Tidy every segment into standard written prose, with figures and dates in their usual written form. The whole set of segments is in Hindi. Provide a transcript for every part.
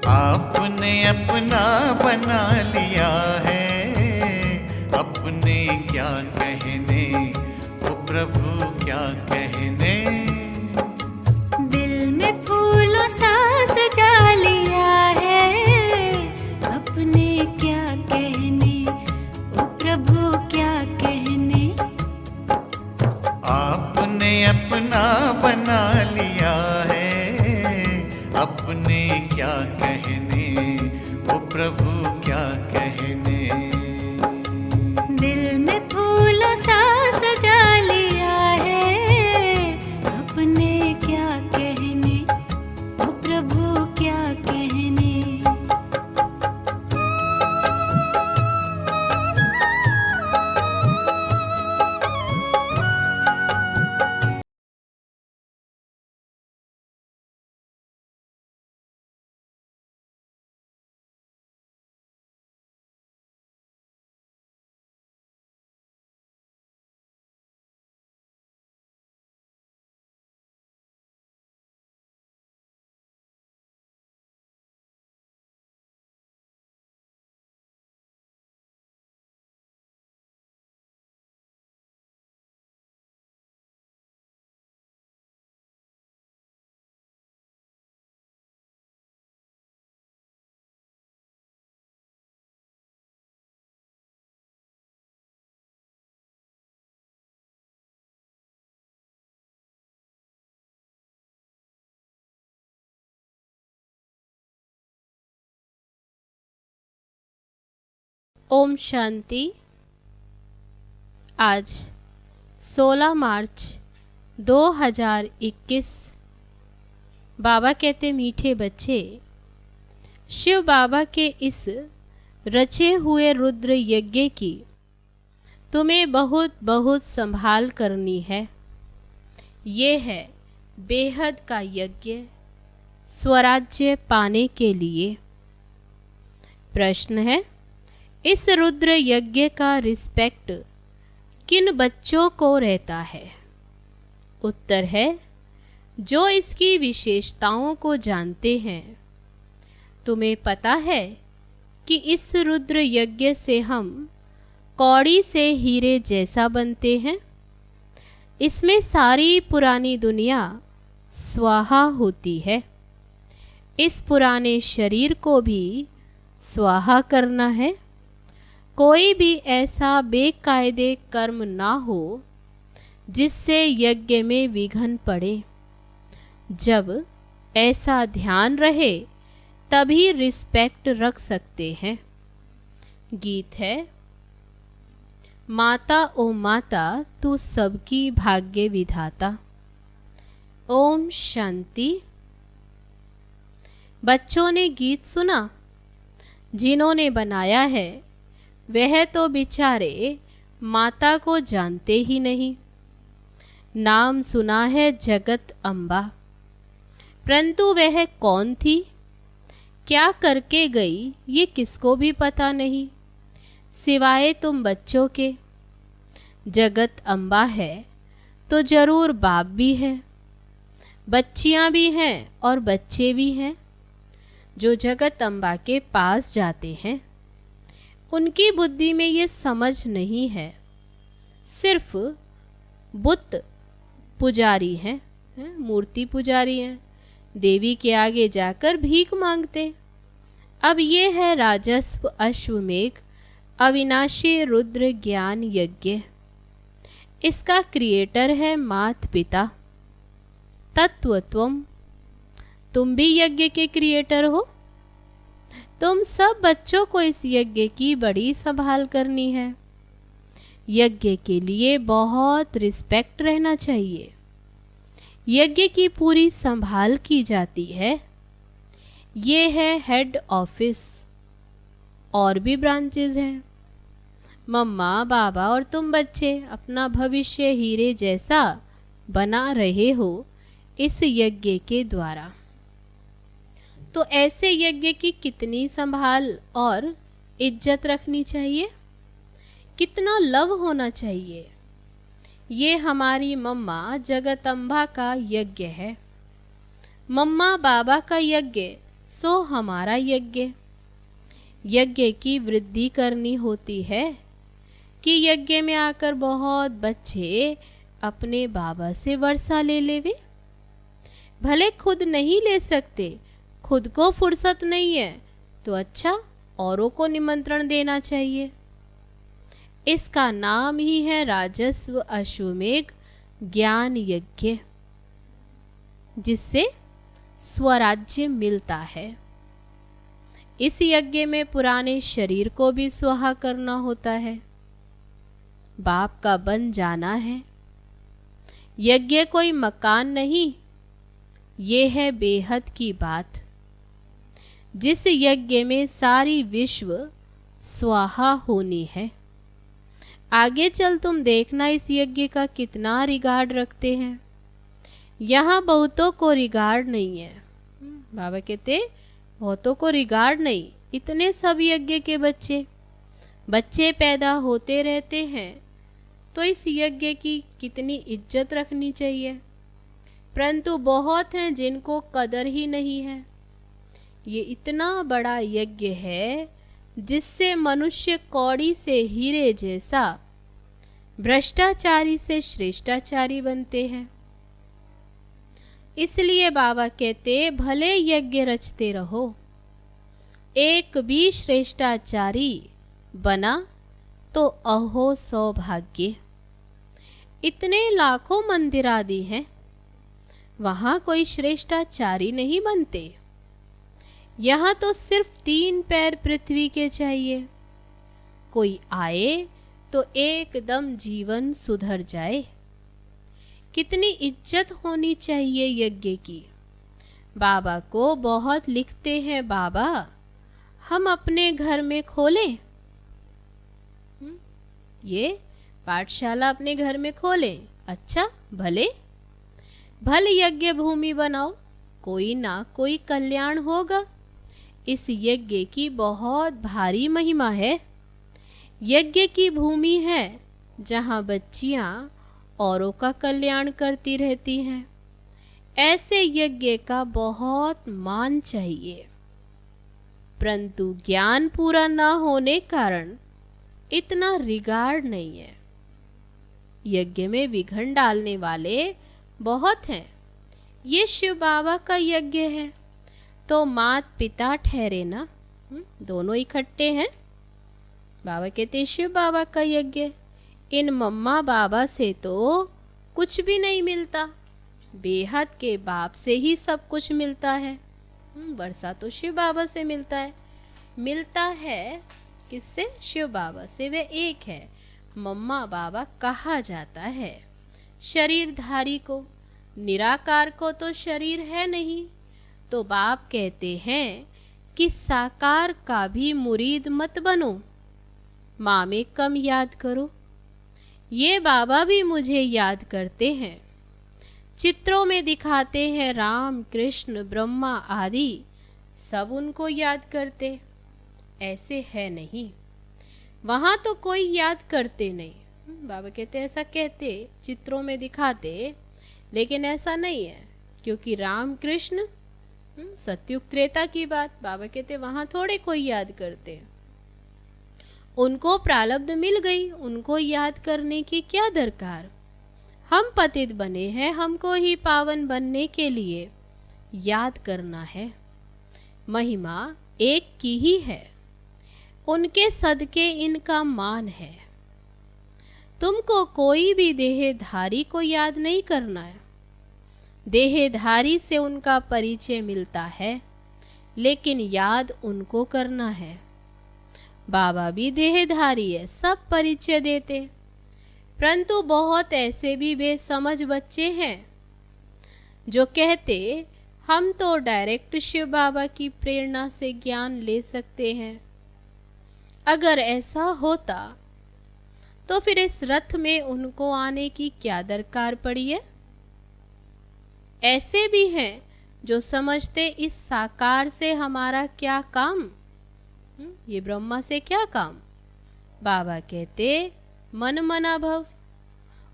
आपने अपना बना लिया है, अपने क्या कहने, ओ प्रभु क्या कहने। दिल में फूलों सा सजा लिया है, अपने क्या कहने, ओ प्रभु क्या कहने। आपने अपना बना लिया है, अपने क्या कहने, ओ प्रभु क्या कहने। दिल में फूलों सा सजा लिया है, अपने क्या कहने, ओ प्रभु क्या कहने। ओम शांति। आज 16 मार्च 2021। बाबा कहते मीठे बच्चे, शिव बाबा के इस रचे हुए रुद्र यज्ञ की तुम्हें बहुत बहुत संभाल करनी है। ये है बेहद का यज्ञ स्वराज्य पाने के लिए। प्रश्न है, इस रुद्र यज्ञ का रिस्पेक्ट किन बच्चों को रहता है? उत्तर है, जो इसकी विशेषताओं को जानते हैं। तुम्हें पता है कि इस रुद्र यज्ञ से हम कौड़ी से हीरे जैसा बनते हैं। इसमें सारी पुरानी दुनिया स्वाहा होती है। इस पुराने शरीर को भी स्वाहा करना है। कोई भी ऐसा बेकायदे कर्म ना हो जिससे यज्ञ में विघ्न पड़े। जब ऐसा ध्यान रहे तभी रिस्पेक्ट रख सकते हैं। गीत है, माता ओ माता तू सबकी भाग्य विधाता। ओम शांति। बच्चों ने गीत सुना। जिन्होंने बनाया है वह तो बेचारे माता को जानते ही नहीं। नाम सुना है जगत अम्बा, परंतु वह कौन थी, क्या करके गई, ये किसको भी पता नहीं सिवाय तुम बच्चों के। जगत अम्बा है तो जरूर बाप भी है, बच्चियां भी हैं और बच्चे भी हैं। जो जगत अम्बा के पास जाते हैं उनकी बुद्धि में ये समझ नहीं है। सिर्फ बुत पुजारी हैं, मूर्ति पुजारी हैं, देवी के आगे जाकर भीख मांगते। अब ये है राजस्व अश्वमेघ अविनाशी रुद्र ज्ञान यज्ञ। इसका क्रिएटर है मात पिता तत्वत्वम। तुम भी यज्ञ के क्रिएटर हो। तुम सब बच्चों को इस यज्ञ की बड़ी संभाल करनी है। यज्ञ के लिए बहुत रिस्पेक्ट रहना चाहिए। यज्ञ की पूरी संभाल की जाती है। ये है हेड ऑफिस। और भी ब्रांचेस हैं। मम्मा बाबा और तुम बच्चे अपना भविष्य हीरे जैसा बना रहे हो इस यज्ञ के द्वारा। तो ऐसे यज्ञ की कितनी संभाल और इज्जत रखनी चाहिए, कितना लव होना चाहिए। ये हमारी मम्मा जगदम्बा का यज्ञ है। मम्मा बाबा का यज्ञ सो हमारा यज्ञ। यज्ञ की वृद्धि करनी होती है कि यज्ञ में आकर बहुत बच्चे अपने बाबा से वर्षा ले लेवे। भले खुद नहीं ले सकते, खुद को फुर्सत नहीं है, तो अच्छा औरों को निमंत्रण देना चाहिए। इसका नाम ही है राजस्व अश्वमेघ ज्ञान यज्ञ, जिससे स्वराज्य मिलता है। इस यज्ञ में पुराने शरीर को भी स्वाहा करना होता है, बाप का बन जाना है। यज्ञ कोई मकान नहीं, ये है बेहद की बात, जिस यज्ञ में सारी विश्व स्वाहा होनी है। आगे चल तुम देखना इस यज्ञ का कितना रिगार्ड रखते हैं। यहाँ बहुतों को रिगार्ड नहीं है। बाबा कहते बहुतों को रिगार्ड नहीं, इतने सब यज्ञ के बच्चे पैदा होते रहते हैं, तो इस यज्ञ की कितनी इज्जत रखनी चाहिए। परंतु बहुत हैं जिनको कदर ही नहीं है। ये इतना बड़ा यज्ञ है जिससे मनुष्य कौड़ी से हीरे जैसा, भ्रष्टाचारी से श्रेष्ठाचारी बनते हैं। इसलिए बाबा कहते भले यज्ञ रचते रहो, एक भी श्रेष्ठाचारी बना तो अहो सौभाग्य। इतने लाखों मंदिर आदि हैं, वहां कोई श्रेष्ठाचारी नहीं बनते। यहाँ तो सिर्फ 3 पैर पृथ्वी के चाहिए, कोई आए तो एकदम जीवन सुधर जाए। कितनी इज्जत होनी चाहिए यज्ञ की। बाबा को बहुत लिखते हैं, बाबा हम अपने घर में खोलें, ये पाठशाला अपने घर में खोलें। अच्छा भले यज्ञ भूमि बनाओ, कोई ना कोई कल्याण होगा। इस यज्ञ की बहुत भारी महिमा है। यज्ञ की भूमि है जहाँ बच्चियाँ औरों का कल्याण करती रहती हैं। ऐसे यज्ञ का बहुत मान चाहिए, परंतु ज्ञान पूरा न होने कारण इतना रिगार्ड नहीं है। यज्ञ में विघ्न डालने वाले बहुत हैं। ये शिव बाबा का यज्ञ है तो मात पिता ठहरे ना, दोनों इकट्ठे हैं। बाबा कहते शिव बाबा का यज्ञ, इन मम्मा बाबा से तो कुछ भी नहीं मिलता, बेहद के बाप से ही सब कुछ मिलता है। वर्षा तो शिव बाबा से मिलता है किससे? शिव बाबा से। वे एक है, मम्मा बाबा कहा जाता है शरीरधारी को। निराकार को तो शरीर है नहीं, तो बाप कहते हैं कि साकार का भी मुरीद मत बनो, माँ में कम याद करो। ये बाबा भी मुझे याद करते हैं, चित्रों में दिखाते हैं राम कृष्ण ब्रह्मा आदि, सब उनको याद करते। ऐसे है नहीं, वहाँ तो कोई याद करते नहीं। बाबा कहते ऐसा कहते, चित्रों में दिखाते, लेकिन ऐसा नहीं है, क्योंकि राम कृष्ण सतयुग त्रेता की बात। बाबा कहते वहाँ थोड़े कोई याद करते, उनको प्रारब्ध मिल गई, उनको याद करने की क्या दरकार। हम पतित बने हैं, हमको ही पावन बनने के लिए याद करना है। महिमा एक की ही है, उनके सदके इनका मान है। तुमको कोई भी देहधारी को याद नहीं करना है। देहधारी से उनका परिचय मिलता है, लेकिन याद उनको करना है। बाबा भी देहधारी है, सब परिचय देते, परंतु बहुत ऐसे भी बेसमझ बच्चे हैं जो कहते हम तो डायरेक्ट शिव बाबा की प्रेरणा से ज्ञान ले सकते हैं। अगर ऐसा होता तो फिर इस रथ में उनको आने की क्या दरकार पड़ी है। ऐसे भी हैं जो समझते इस साकार से हमारा क्या काम, ये ब्रह्मा से क्या काम। बाबा कहते मन मना भव,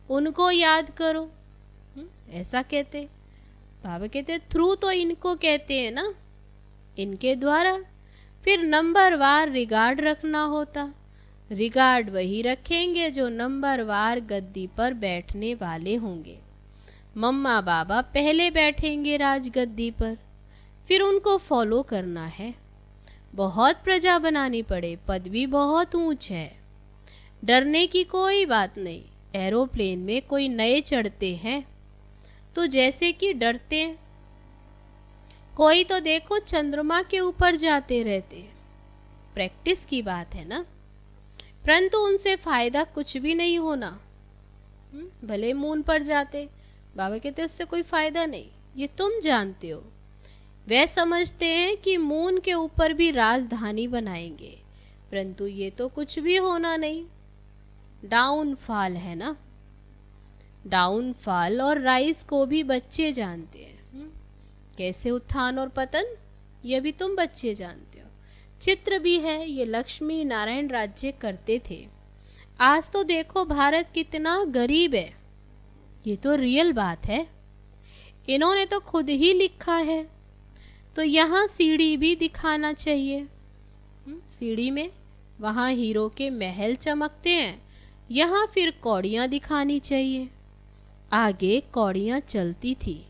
उनको याद करो, ऐसा कहते। बाबा कहते थ्रू तो इनको कहते हैं ना, इनके द्वारा फिर नंबरवार रिगार्ड रखना होता। रिगार्ड वही रखेंगे जो नंबरवार गद्दी पर बैठने वाले होंगे। मम्मा बाबा पहले बैठेंगे राजगद्दी पर, फिर उनको फॉलो करना है। बहुत प्रजा बनानी पड़े, पदवी बहुत ऊंच है। डरने की कोई बात नहीं। एरोप्लेन में कोई नए चढ़ते हैं तो जैसे कि डरते हैं, कोई तो देखो चंद्रमा के ऊपर जाते रहते हैं। प्रैक्टिस की बात है ना, परंतु उनसे फायदा कुछ भी नहीं होना। भले मून पर जाते, बाबा कहते उससे कोई फायदा नहीं, ये तुम जानते हो। वे समझते हैं कि मून के ऊपर भी राजधानी बनाएंगे, परंतु ये तो कुछ भी होना नहीं। डाउनफॉल है ना, डाउनफॉल और राइज को भी बच्चे जानते हैं। कैसे उत्थान और पतन, ये भी तुम बच्चे जानते हो। चित्र भी है, ये लक्ष्मी नारायण राज्य करते थे। आज तो देखो भारत कितना गरीब है, ये तो रियल बात है। इन्होंने तो खुद ही लिखा है, तो यहाँ सीढ़ी भी दिखाना चाहिए। सीढ़ी में वहाँ हीरो के महल चमकते हैं, यहाँ फिर कौड़ियाँ दिखानी चाहिए। आगे कौड़ियाँ चलती थी,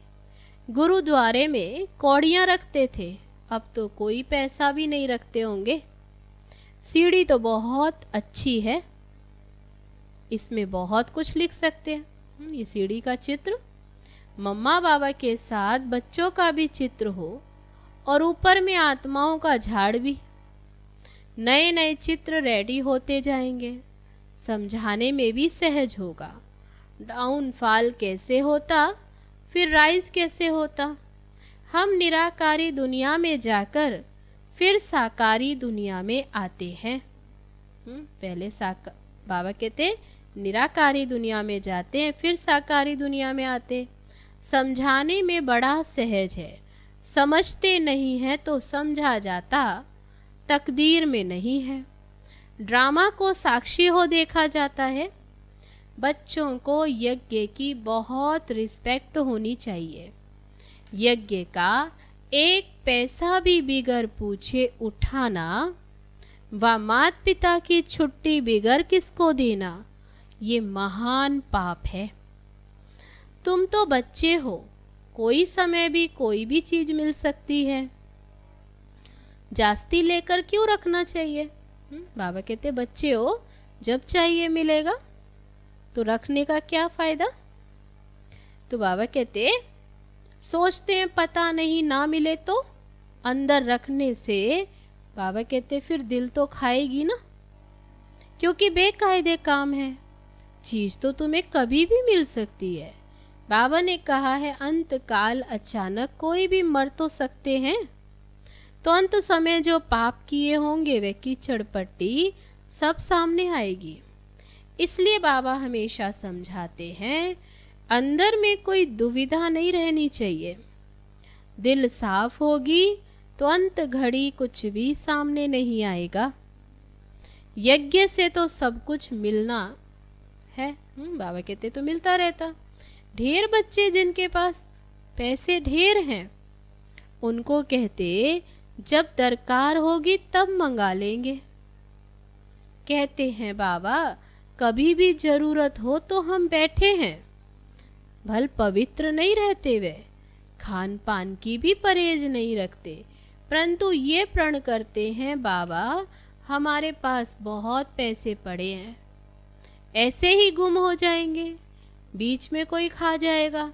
गुरुद्वारे में कौड़ियाँ रखते थे, अब तो कोई पैसा भी नहीं रखते होंगे। सीढ़ी तो बहुत अच्छी है, इसमें बहुत कुछ लिख सकते हैं। ये सीढ़ी का चित्र, मम्मा बाबा के साथ बच्चों का भी चित्र हो और ऊपर में आत्माओं का झाड़ भी। नए नए चित्र रेडी होते जाएंगे, समझाने में भी सहज होगा। डाउनफॉल कैसे होता, फिर राइज कैसे होता। हम निराकारी दुनिया में जाकर फिर साकारी दुनिया में आते हैं। पहले बाबा कहते निराकारी दुनिया में जाते हैं, फिर साकारी दुनिया में आते। समझाने में बड़ा सहज है, समझते नहीं है तो समझा जाता तकदीर में नहीं है। ड्रामा को साक्षी हो देखा जाता है। बच्चों को यज्ञ की बहुत रिस्पेक्ट होनी चाहिए। यज्ञ का एक पैसा भी बिगर पूछे उठाना व माता पिता की छुट्टी बिगर किसको देना, ये महान पाप है। तुम तो बच्चे हो, कोई समय भी कोई भी चीज मिल सकती है, जास्ती लेकर क्यों रखना चाहिए। बाबा कहते बच्चे हो, जब चाहिए मिलेगा, तो रखने का क्या फायदा। तो बाबा कहते सोचते हैं पता नहीं ना मिले तो, अंदर रखने से बाबा कहते फिर दिल तो खाएगी ना, क्योंकि बेकायदे काम है। चीज तो तुम्हें कभी भी मिल सकती है। बाबा ने कहा है अंत काल अचानक कोई भी मर तो सकते हैं, तो अंत समय जो पाप किए होंगे वे कीचड़ पट्टी सब सामने आएगी। इसलिए बाबा हमेशा समझाते हैं अंदर में कोई दुविधा नहीं रहनी चाहिए। दिल साफ होगी तो अंत घड़ी कुछ भी सामने नहीं आएगा। यज्ञ से तो सब कुछ मिलना है। बाबा कहते तो मिलता रहता। ढेर बच्चे जिनके पास पैसे ढेर हैं, उनको कहते जब दरकार होगी तब मंगा लेंगे। कहते हैं बाबा कभी भी जरूरत हो तो हम बैठे हैं। भल पवित्र नहीं रहते वे, खान पान की भी परहेज नहीं रखते, परंतु ये प्रण करते हैं बाबा हमारे पास बहुत पैसे पड़े हैं, ऐसे ही गुम हो जाएंगे, बीच में कोई खा जाएगा,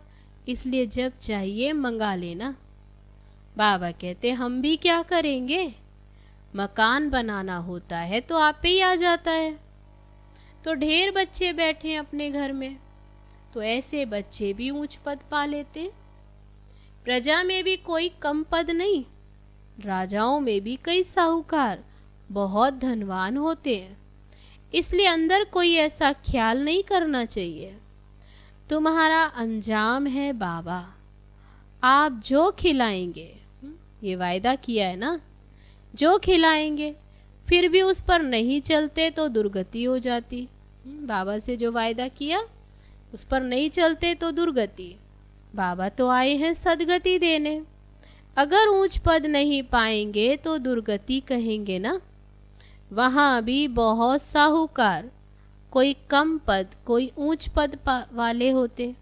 इसलिए जब चाहिए मंगा लेना। बाबा कहते हम भी क्या करेंगे, मकान बनाना होता है तो आप पे ही आ जाता है। तो ढेर बच्चे बैठे हैं अपने घर में, तो ऐसे बच्चे भी ऊंच पद पा लेते। प्रजा में भी कोई कम पद नहीं, राजाओं में भी कई साहूकार बहुत धनवान होते हैं। इसलिए अंदर कोई ऐसा ख्याल नहीं करना चाहिए। तुम्हारा अंजाम है बाबा, आप जो खिलाएंगे, ये वायदा किया है ना, जो खिलाएंगे फिर भी उस पर नहीं चलते तो दुर्गति हो जाती। बाबा से जो वायदा किया उस पर नहीं चलते तो दुर्गति। बाबा तो आए हैं सदगति देने। अगर ऊंच पद नहीं पाएंगे तो दुर्गति कहेंगे ना। वहाँ भी बहुत साहूकार, कोई कम पद कोई ऊंच पद वाले होते।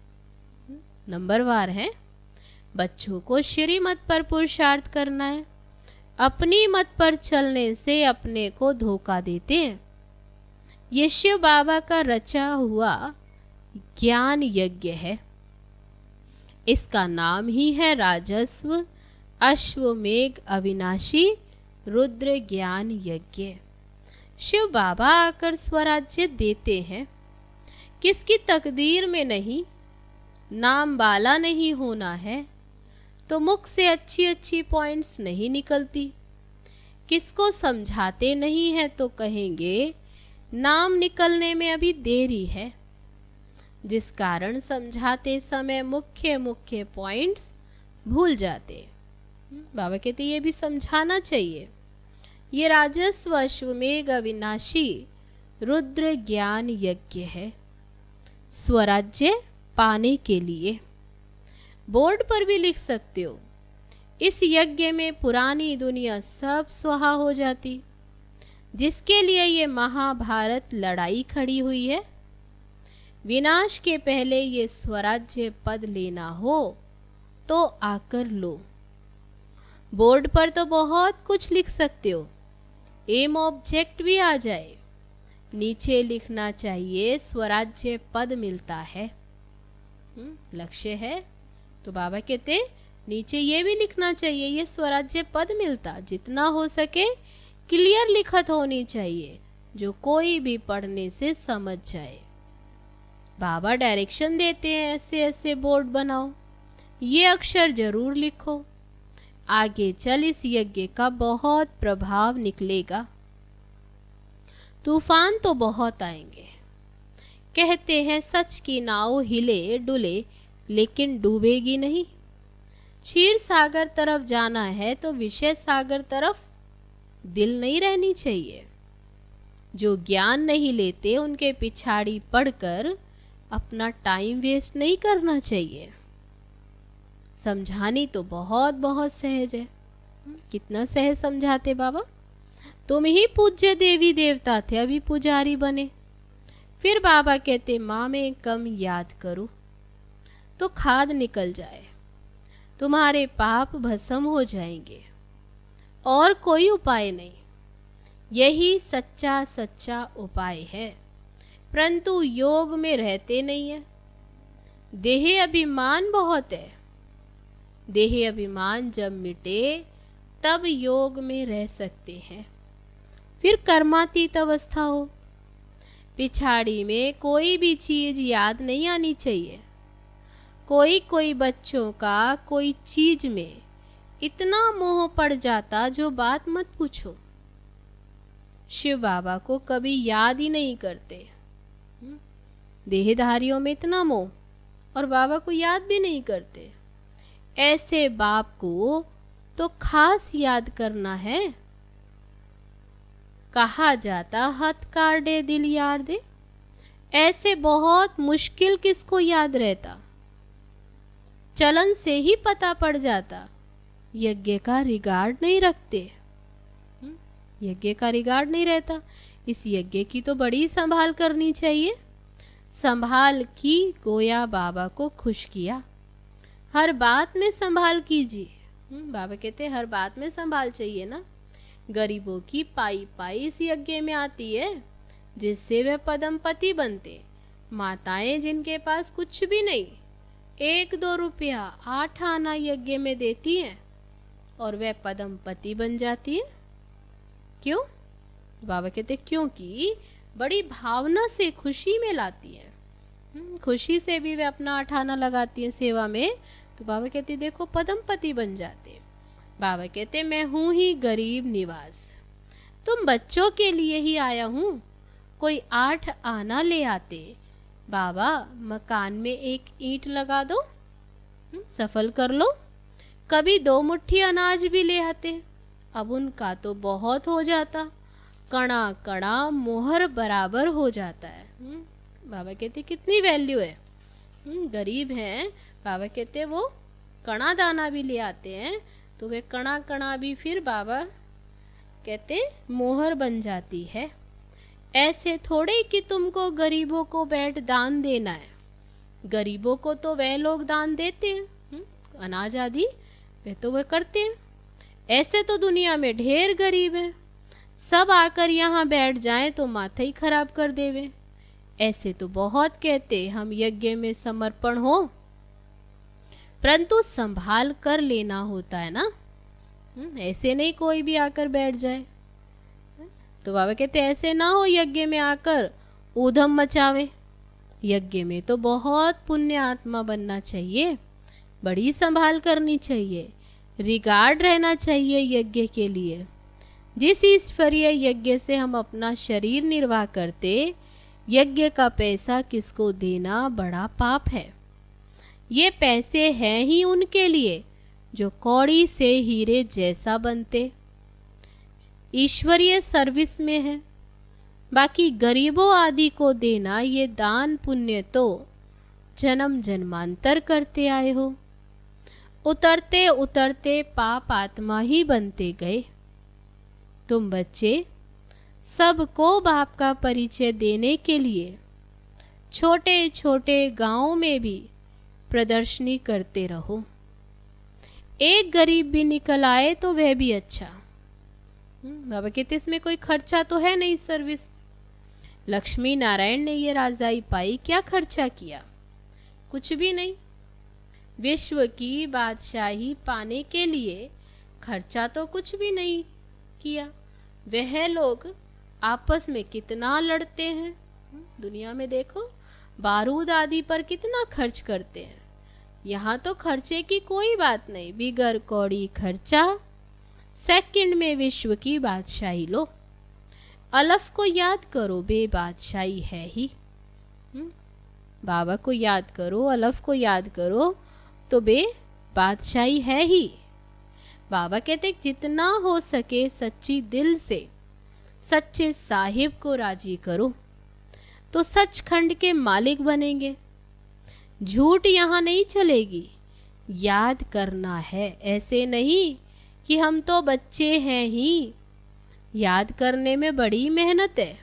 नंबरवार हैं। बच्चों को श्रीमत पर पुरुषार्थ करना है, अपनी मत पर चलने से अपने को धोखा देते हैं। ये शिव बाबा का रचा हुआ ज्ञान यज्ञ है। इसका नाम ही है राजस्व अश्वमेघ अविनाशी रुद्र ज्ञान यज्ञ। शिव बाबा आकर स्वराज्य देते हैं। किसकी तकदीर में नहीं, नाम वाला नहीं होना है तो मुख से अच्छी अच्छी पॉइंट्स नहीं निकलती। किसको समझाते नहीं है तो कहेंगे नाम निकलने में अभी देरी है, जिस कारण समझाते समय मुख्य मुख्य पॉइंट्स भूल जाते। बाबा कहते ये भी समझाना चाहिए। ये राजस्व अश्वमेघ अविनाशी रुद्र ज्ञान यज्ञ है, स्वराज्य पाने के लिए। बोर्ड पर भी लिख सकते हो, इस यज्ञ में पुरानी दुनिया सब स्वाहा हो जाती, जिसके लिए ये महाभारत लड़ाई खड़ी हुई है। विनाश के पहले ये स्वराज्य पद लेना हो तो आकर लो। बोर्ड पर तो बहुत कुछ लिख सकते हो, एम ऑब्जेक्ट भी आ जाए। नीचे लिखना चाहिए स्वराज्य पद मिलता है। लक्ष्य है तो बाबा कहते नीचे ये भी लिखना चाहिए ये स्वराज्य पद मिलता। जितना हो सके क्लियर लिखत होनी चाहिए, जो कोई भी पढ़ने से समझ जाए। बाबा डायरेक्शन देते हैं, ऐसे ऐसे बोर्ड बनाओ, ये अक्षर जरूर लिखो। आगे चल इस यज्ञ का बहुत प्रभाव निकलेगा। तूफान तो बहुत आएंगे। कहते हैं सच की नाव हिले डुले लेकिन डूबेगी नहीं। क्षीर सागर तरफ जाना है तो विषय सागर तरफ दिल नहीं रहनी चाहिए। जो ज्ञान नहीं लेते उनके पिछाड़ी पड़कर अपना टाइम वेस्ट नहीं करना चाहिए। समझानी तो बहुत बहुत सहज है। कितना सहज समझाते बाबा। तुम ही पूज्य देवी देवता थे, अभी पुजारी बने। फिर बाबा कहते माँ में कम याद करो तो खाद निकल जाए, तुम्हारे पाप भस्म हो जाएंगे, और कोई उपाय नहीं। यही सच्चा सच्चा उपाय है, परंतु योग में रहते नहीं है। देह अभिमान बहुत है। देह अभिमान जब मिटे तब योग में रह सकते हैं। फिर कर्मातीत अवस्था हो। पिछाड़ी में कोई भी चीज याद नहीं आनी चाहिए। कोई कोई बच्चों का कोई चीज में इतना मोह पड़ जाता जो बात मत पूछो। शिव बाबा को कभी याद ही नहीं करते। देहधारियों में इतना मोह और बाबा को याद भी नहीं करते। ऐसे बाप को तो खास याद करना है। कहा जाता हथ कार दे दिल यार दे। ऐसे बहुत मुश्किल किसको याद रहता। चलन से ही पता पड़ जाता। यज्ञ का रिगार्ड नहीं रखते। यज्ञ का रिगार्ड नहीं रहता। इस यज्ञ की तो बड़ी संभाल करनी चाहिए। संभाल की गोया बाबा को खुश किया। हर बात में संभाल कीजिए। बाबा कहते हर बात में संभाल चाहिए ना। गरीबों की पाई पाई इस यज्ञ में आती है, जिससे वे पदमपति बनते। माताएं जिनके पास कुछ भी नहीं, 1-2 रुपया 8 आना यज्ञ में देती हैं और वह पदमपति बन जाती है। क्यों? बाबा कहते क्योंकि बड़ी भावना से खुशी में लाती है। खुशी से भी वे अपना 8 आना लगाती हैं सेवा में, तो बाबा कहते देखो पदमपति बन जाते। बाबा कहते मैं हूं ही गरीब निवास, तुम बच्चों के लिए ही आया हूं। कोई 8 आना ले आते। बाबा मकान में 1 ईंट लगा दो, सफल कर लो। कभी 2 मुट्ठी अनाज भी ले आते। अब उनका तो बहुत हो जाता, कणा कणा मोहर बराबर हो जाता है। बाबा कहते कितनी वैल्यू है। गरीब हैं, बाबा कहते वो कणा दाना भी ले आते हैं तो वे कणा कणा भी फिर बाबा कहते मोहर बन जाती है। ऐसे थोड़े कि तुमको गरीबों को बैठ दान देना है। गरीबों को तो वह लोग दान देते हैं, अनाज आदि वे तो वे करते हैं। ऐसे तो दुनिया में ढेर गरीब हैं, सब आकर यहाँ बैठ जाएं तो माथा ही खराब कर देवे। ऐसे तो बहुत कहते हम यज्ञ में समर्पण हो, परंतु संभाल कर लेना होता है ना। ऐसे नहीं कोई भी आकर बैठ जाए। तो बाबा कहते ऐसे ना हो यज्ञ में आकर ऊधम मचावे। यज्ञ में तो बहुत पुण्य आत्मा बनना चाहिए, बड़ी संभाल करनी चाहिए, रिगार्ड रहना चाहिए यज्ञ के लिए। जिस ईश्वरीय यज्ञ से हम अपना शरीर निर्वाह करते, यज्ञ का पैसा किसको देना बड़ा पाप है। ये पैसे हैं ही उनके लिए जो कौड़ी से हीरे जैसा बनते, ईश्वरीय सर्विस में है। बाकी गरीबों आदि को देना ये दान पुण्य तो जन्म जन्मांतर करते आए हो। उतरते उतरते पाप आत्मा ही बनते गए। तुम बच्चे सबको बाप का परिचय देने के लिए छोटे छोटे गांवों में भी प्रदर्शनी करते रहो। एक गरीब भी निकल आए तो वह भी अच्छा। बाबा कहते इसमें कोई खर्चा तो है नहीं सर्विस। लक्ष्मी नारायण ने ये राजाई पाई, क्या खर्चा किया? कुछ भी नहीं। विश्व की बादशाही पाने के लिए खर्चा तो कुछ भी नहीं किया। वह लोग आपस में कितना लड़ते हैं, दुनिया में देखो बारूद आदि पर कितना खर्च करते हैं। यहाँ तो खर्चे की कोई बात नहीं, बिगर कौड़ी खर्चा सेकंड में विश्व की बादशाही लो। अलफ को याद करो, बे बादशाही है ही। बाबा को याद करो, अलफ को याद करो तो बे बादशाही है ही। बाबा कहते जितना हो सके सच्ची दिल से सच्चे साहिब को राजी करो तो सचखंड के मालिक बनेंगे। झूठ यहाँ नहीं चलेगी, याद करना है। ऐसे नहीं कि हम तो बच्चे हैं ही, याद करने में बड़ी मेहनत है।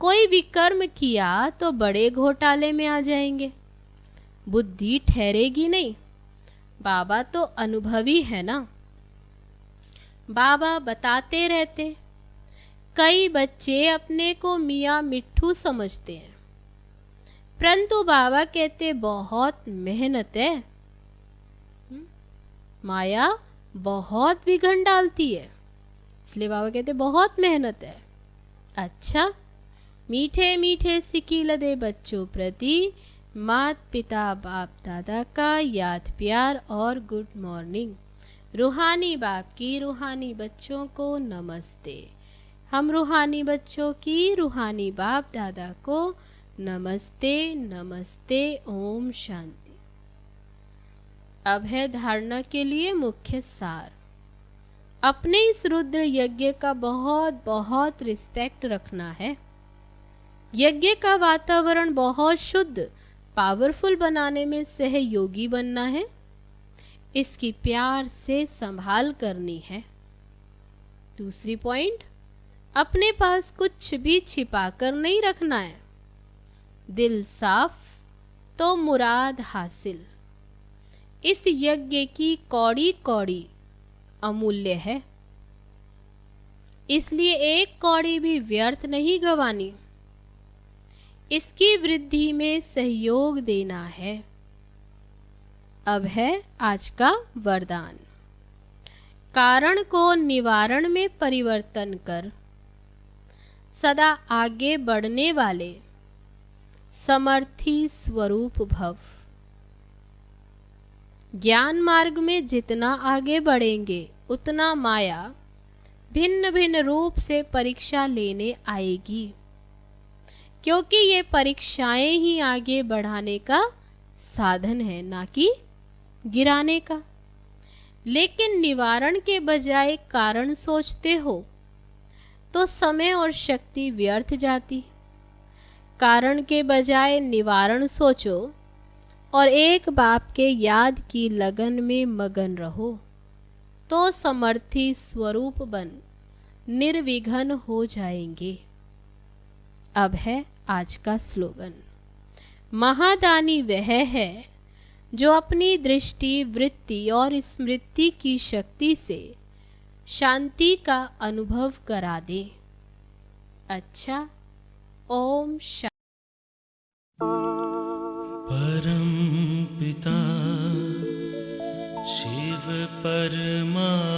कोई विकर्म किया तो बड़े घोटाले में आ जाएंगे, बुद्धि ठहरेगी नहीं। बाबा तो अनुभवी है ना, बाबा बताते रहते। कई बच्चे अपने को मियाँ मिट्ठू समझते हैं, परंतु बाबा कहते बहुत मेहनत है। माया बहुत बिघन डालती है, इसलिए बाबा कहते बहुत मेहनत है। अच्छा, मीठे मीठे सिकील दे बच्चों प्रति मात पिता बाप दादा का याद प्यार और गुड मॉर्निंग। रूहानी बाप की रूहानी बच्चों को नमस्ते। हम रूहानी बच्चों की रूहानी बाप दादा को नमस्ते नमस्ते। ओम शांति। अब है धारणा के लिए मुख्य सार। अपने इस रुद्र यज्ञ का बहुत बहुत रिस्पेक्ट रखना है। यज्ञ का वातावरण बहुत शुद्ध पावरफुल बनाने में सहयोगी बनना है। इसकी प्यार से संभाल करनी है। दूसरी पॉइंट, अपने पास कुछ भी छिपा कर नहीं रखना है। दिल साफ तो मुराद हासिल। इस यज्ञ की कौड़ी कौड़ी अमूल्य है, इसलिए एक कौड़ी भी व्यर्थ नहीं गंवानी। इसकी वृद्धि में सहयोग देना है। अब है आज का वरदान। कारण को निवारण में परिवर्तन कर सदा आगे बढ़ने वाले समर्थी स्वरूप भव। ज्ञान मार्ग में जितना आगे बढ़ेंगे उतना माया भिन्न भिन्न रूप से परीक्षा लेने आएगी, क्योंकि ये परीक्षाएं ही आगे बढ़ाने का साधन है, ना कि गिराने का। लेकिन निवारण के बजाय कारण सोचते हो तो समय और शक्ति व्यर्थ जाती। कारण के बजाय निवारण सोचो और एक बाप के याद की लगन में मगन रहो। तो समर्थी स्वरूप बन निर्विघ्न हो जाएंगे। अब है आज का स्लोगन। महादानी वह है जो अपनी दृष्टि, वृत्ति और स्मृति की शक्ति से शांति का अनुभव करा दे। अच्छा, ओम शांति। परम पिता शिव परमात्मा,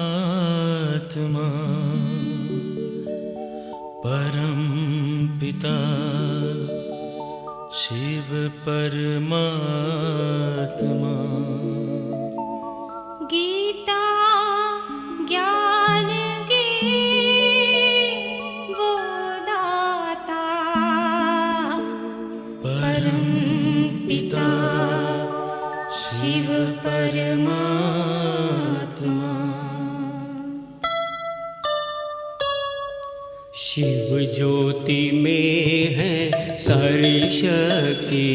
परम पिता शिव परमात्मा, गीता ज्ञान की वो दाता, परम पिता शिव परमात्मा। शिव ज्योति में है सारी शक्ति,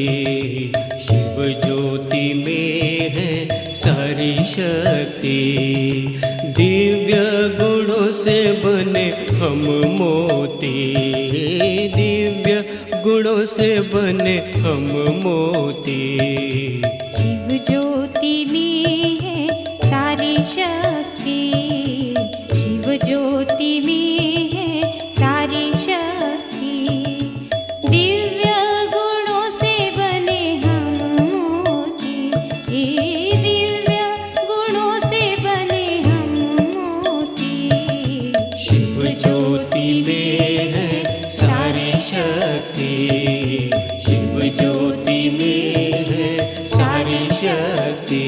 शिव ज्योति में है सारी शक्ति। दिव्य गुणों से बने हम मोती, दिव्य गुणों से बने हम मोती। शिव ज्योति में है सारी शक्ति, शिव ज्योति में है सारी शक्ति। दिव्य गुणों से बने हम मोती, दिव्य गुणों से बने हम मोती। शिव ज्योति में है सारी शक्ति, शिव ज्योति में है सारी शक्ति।